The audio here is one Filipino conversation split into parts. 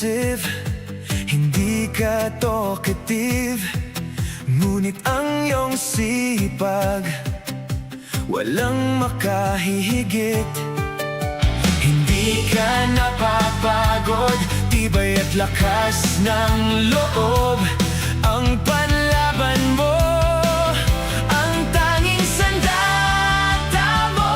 impulsive, hindi ka talkative, ngunit ang iyong sipag walang makahihigit. Hindi ka napapagod, tibay at lakas ng loob ang panlaban mo, ang tanging sandata mo.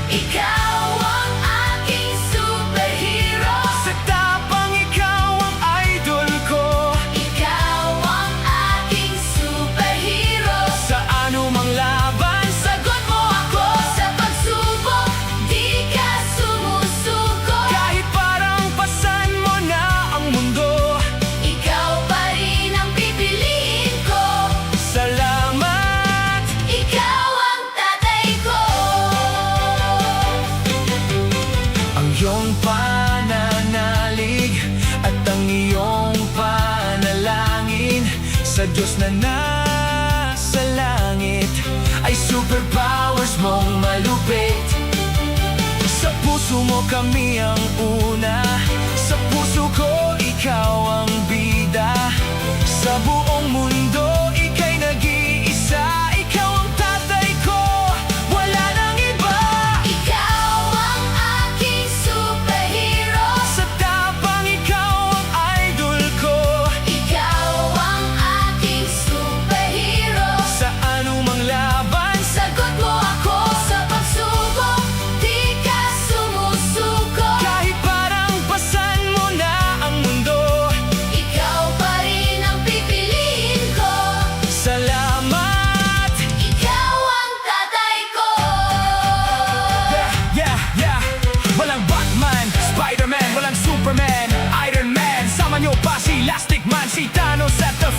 Ikaw ang aking superhero. Sa tapang ikaw ang idol ko, Ikaw ang aking superhero. sa anumang laban Sagot mo ako sa pagsubok, di ka sumusuko. kahit parang pasan mo na ang mundo. Ikaw pa rin ang pipiliin ko. Salamat! Ikaw ang tatay ko. Ang iyong pananalig at ang iyong panalangin sa Diyos na nasa langit ay superpowers mong malupit. Sa puso mo kami ang una, sa puso ko ikaw ang bida. Sa buong mundo ika'y nag-iisa, ikaw ang tatay ko, wala nang iba. Ikaw ang aking superhero. Sa tapang ikaw ang idol ko, Ikaw ang aking superhero. sa anumang laban Sagot mo ako sa pagsubok, di ka sumusuko. kahit parang pasan mo na ang mundo. Ikaw pa rin ang pipiliin ko. Salamat! Ikaw ang tatay ko. Yeah, yeah! Walang Batman, Spider-Man, walang Superman, Iron Man. Sama nyo pa si Elastic Man, si Thanos at the